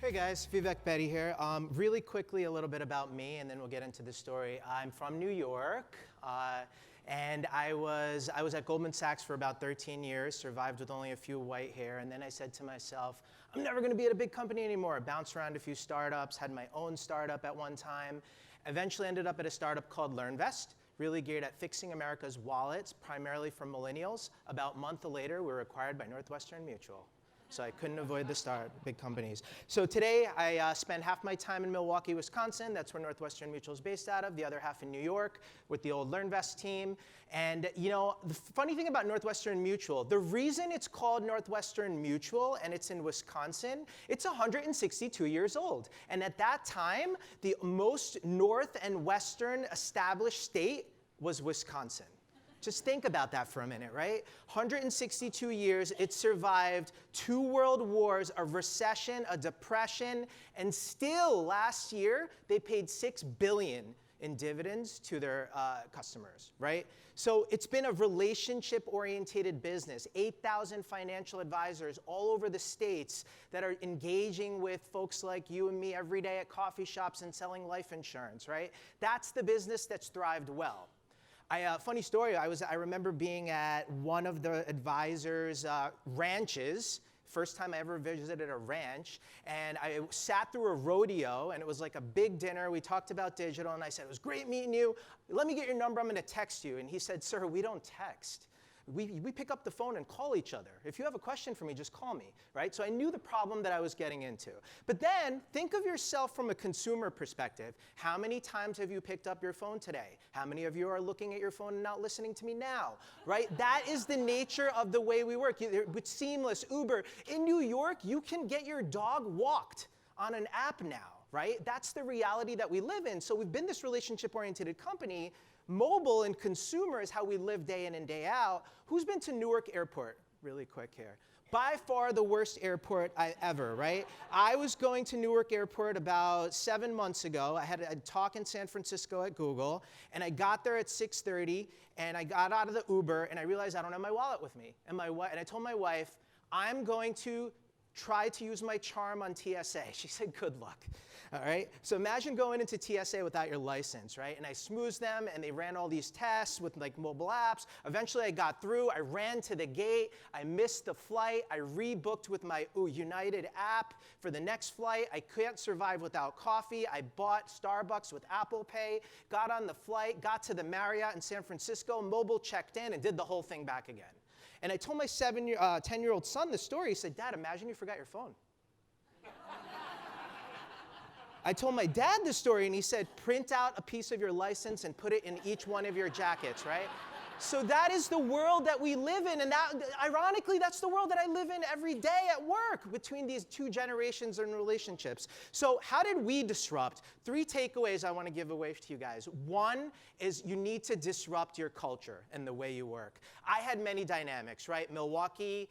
Hey guys, Vivek, Bedi here. Really quickly, a little bit about me, and then we'll get into the story. I'm from New York, and I was at Goldman Sachs for about 13 years, survived with only a few white hair, and then I said to myself, I'm never going to be at a big company anymore. I bounced around a few startups, had my own startup at one time, eventually ended up at a startup called LearnVest, really geared at fixing America's wallets, primarily for millennials. About a month later, we were acquired by Northwestern Mutual. So I couldn't avoid the big companies. So today, I spend half my time in Milwaukee, Wisconsin. That's where Northwestern Mutual is based out of. The other half in New York with the old LearnVest team. And you know, the funny thing about Northwestern Mutual, the reason it's called Northwestern Mutual and it's in Wisconsin, it's 162 years old. And at that time, the most north and western established state was Wisconsin. Just think about that for a minute, right? 162 years, it survived 2 world wars, a recession, a depression, and still last year, they paid $6 billion in dividends to their customers, right? So it's been a relationship-oriented business, 8,000 financial advisors all over the states that are engaging with folks like you and me every day at coffee shops and selling life insurance, right? That's the business that's thrived well. Funny story, I remember being at one of the advisors' ranches, first time I ever visited a ranch, and I sat through a rodeo, and it was like a big dinner. We talked about digital, and I said, it was great meeting you. Let me get your number, I'm gonna text you. And he said, sir, we don't text. We pick up the phone and call each other. If you have a question for me, just call me, right? So I knew the problem that I was getting into. But then, think of yourself from a consumer perspective. How many times have you picked up your phone today? How many of you are looking at your phone and not listening to me now, right? That is the nature of the way we work. With Seamless, Uber. In New York, you can get your dog walked on an app now, right? That's the reality that we live in. So we've been this relationship-oriented company. Mobile and consumer is how we live day in and day out. Who's been to Newark Airport? Really quick here. By far the worst airport ever, right? I was going to Newark Airport about 7 months ago. I had a talk in San Francisco at Google, and I got there at 6:30, and I got out of the Uber, and I realized I don't have my wallet with me. And I told my wife, I'm going to try to use my charm on TSA. She said, good luck. All right? So imagine going into TSA without your license, right? And I smoothed them, and they ran all these tests with like mobile apps. Eventually, I got through. I ran to the gate. I missed the flight. I rebooked with my United app for the next flight. I can't survive without coffee. I bought Starbucks with Apple Pay, got on the flight, got to the Marriott in San Francisco, mobile checked in, and did the whole thing back again. And I told my 10-year-old son the story. He said, Dad, imagine you forgot your phone. I told my dad the story, and he said, print out a piece of your license and put it in each one of your jackets, right? So that is the world that we live in, and that, ironically, that's the world that I live in every day at work between these 2 generations and relationships. So how did we disrupt? 3 takeaways I want to give away to you guys. One is you need to disrupt your culture and the way you work. I had many dynamics, right? Milwaukee,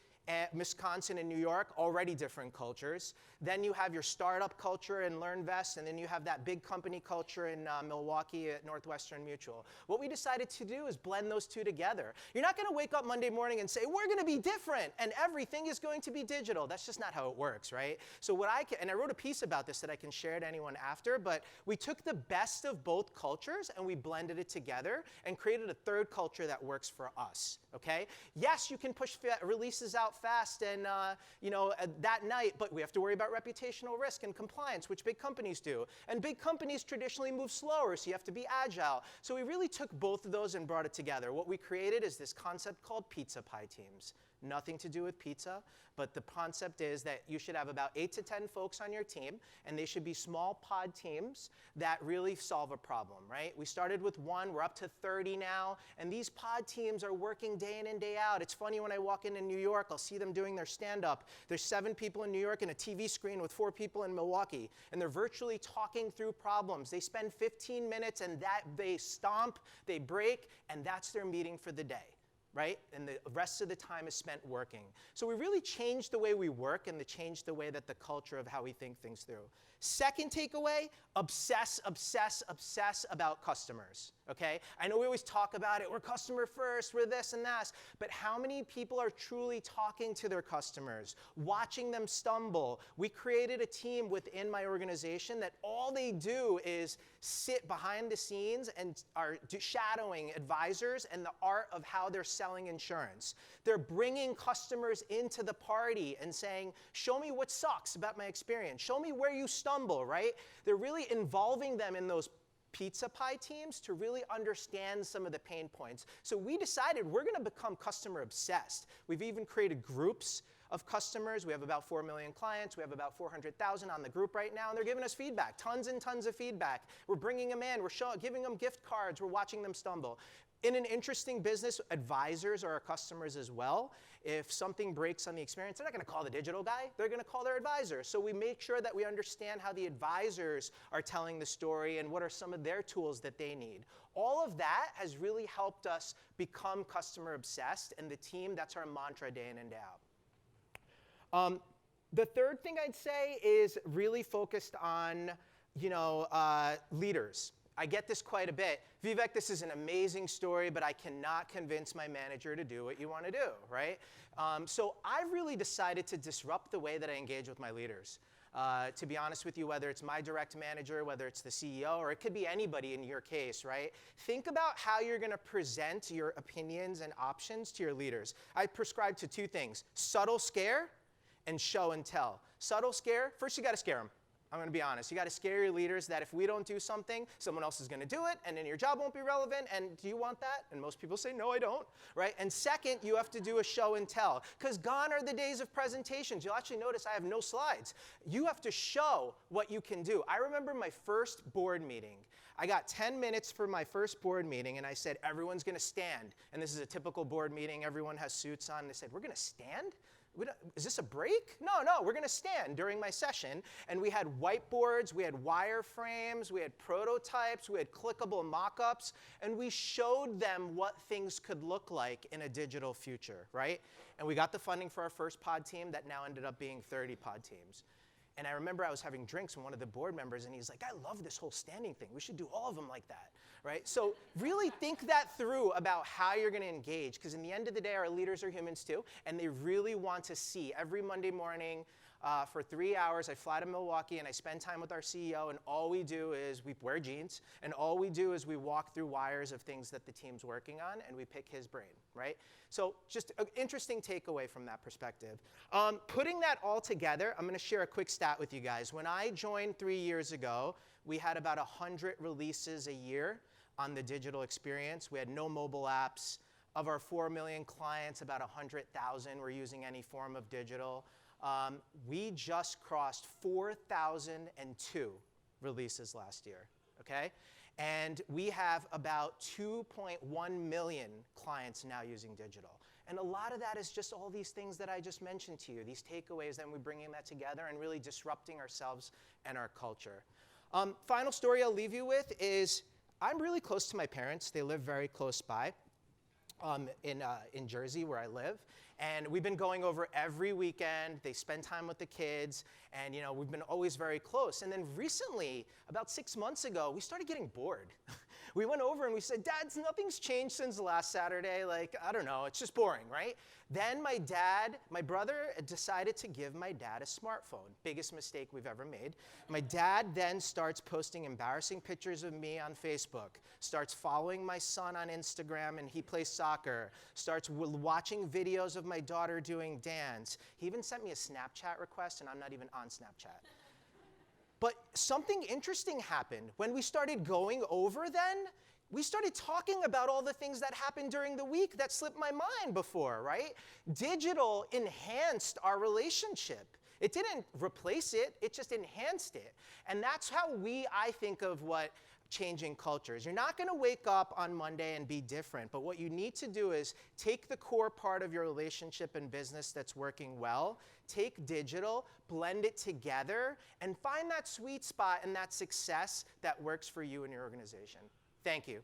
Wisconsin and New York, already different cultures. Then you have your startup culture in LearnVest, and then you have that big company culture in Milwaukee at Northwestern Mutual. What we decided to do is blend those 2 together. You're not going to wake up Monday morning and say, we're going to be different, and everything is going to be digital. That's just not how it works, right? So and I wrote a piece about this that I can share to anyone after, but we took the best of both cultures, and we blended it together and created a 3rd culture that works for us, okay? Yes, you can push releases out fast and that night, but we have to worry about reputational risk and compliance, which big companies do. And big companies traditionally move slower, so you have to be agile. So we really took both of those and brought it together. What we created is this concept called pizza pie teams. Nothing to do with pizza, but the concept is that you should have about 8 to 10 folks on your team, and they should be small pod teams that really solve a problem, right? We started with 1, we're up to 30 now, and these pod teams are working day in and day out. It's funny when I walk into New York, I'll see them doing their stand-up. There's 7 people in New York and a TV screen with 4 people in Milwaukee, and they're virtually talking through problems. They spend 15 minutes, and they stomp, they break, and that's their meeting for the day. Right? And the rest of the time is spent working. So we really changed the way we work and changed the way that the culture of how we think things through. Second takeaway, obsess, obsess, obsess about customers. okay? I know we always talk about it, we're customer first, we're this and that, but how many people are truly talking to their customers, watching them stumble? We created a team within my organization that all they do is sit behind the scenes and are shadowing advisors and the art of how they're selling insurance. They're bringing customers into the party and saying, show me what sucks about my experience, show me where you stumble, right? They're really involving them in those pizza pie teams to really understand some of the pain points. So we decided we're going to become customer obsessed. We've even created groups of customers. We have about 4 million clients. We have about 400,000 on the group right now, and they're giving us feedback, tons and tons of feedback. We're bringing them in. We're giving them gift cards. We're watching them stumble. In an interesting business, advisors are our customers as well. If something breaks on the experience, they're not going to call the digital guy. They're going to call their advisor. So we make sure that we understand how the advisors are telling the story and what are some of their tools that they need. All of that has really helped us become customer obsessed, and the team, that's our mantra day in and day out. The third thing I'd say is really focused on, leaders. I get this quite a bit. Vivek, this is an amazing story, but I cannot convince my manager to do what you want to do, right? So I've really decided to disrupt the way that I engage with my leaders. To be honest with you, whether it's my direct manager, whether it's the CEO, or it could be anybody in your case, right? Think about how you're going to present your opinions and options to your leaders. I prescribe to two things: subtle scare and show and tell. Subtle scare, first you got to scare them. I'm going to be honest. You got to scare your leaders that if we don't do something, someone else is going to do it, and then your job won't be relevant. And do you want that? And most people say, no, I don't, right? And second, you have to do a show and tell, because gone are the days of presentations. You'll actually notice I have no slides. You have to show what you can do. I remember my first board meeting. I got 10 minutes for my first board meeting, and I said, everyone's going to stand. And this is a typical board meeting. Everyone has suits on. And they said, we're going to stand? Is this a break? No, we're going to stand during my session. And we had whiteboards, we had wireframes, we had prototypes, we had clickable mock-ups, and we showed them what things could look like in a digital future, right? And we got the funding for our first pod team that now ended up being 30 pod teams. And I remember I was having drinks with one of the board members, and he's like, I love this whole standing thing. We should do all of them like that, right? So really think that through about how you're going to engage, because in the end of the day, our leaders are humans too, and they really want to see every Monday morning for 3 hours. I fly to Milwaukee, and I spend time with our CEO, and all we do is we wear jeans, and all we do is we walk through wires of things that the team's working on, and we pick his brain, right? So just an interesting takeaway from that perspective. Putting that all together, I'm going to share a quick stat with you guys. When I joined 3 years ago, we had about 100 releases a year on the digital experience. We had no mobile apps. Of our 4 million clients, about 100,000 were using any form of digital. We just crossed 4,002 releases last year, okay? And we have about 2.1 million clients now using digital. And a lot of that is just all these things that I just mentioned to you, these takeaways, and we're bringing that together and really disrupting ourselves and our culture. Final story I'll leave you with is I'm really close to my parents. They live very close by in Jersey, where I live. And we've been going over every weekend. They spend time with the kids, and we've been always very close. And then recently, about 6 months ago, we started getting bored. We went over and we said, Dad, nothing's changed since last Saturday. Like, I don't know, it's just boring, right? Then my brother decided to give my dad a smartphone. Biggest mistake we've ever made. My dad then starts posting embarrassing pictures of me on Facebook, starts following my son on Instagram, and he plays soccer, starts watching videos of my daughter doing dance. He even sent me a Snapchat request, and I'm not even on Snapchat. But something interesting happened. When we started going over then, we started talking about all the things that happened during the week that slipped my mind before, right? Digital enhanced our relationship. It didn't replace it, it just enhanced it. And that's how I think of what changing cultures. You're not going to wake up on Monday and be different, but what you need to do is take the core part of your relationship and business that's working well, take digital, blend it together, and find that sweet spot and that success that works for you and your organization. Thank you.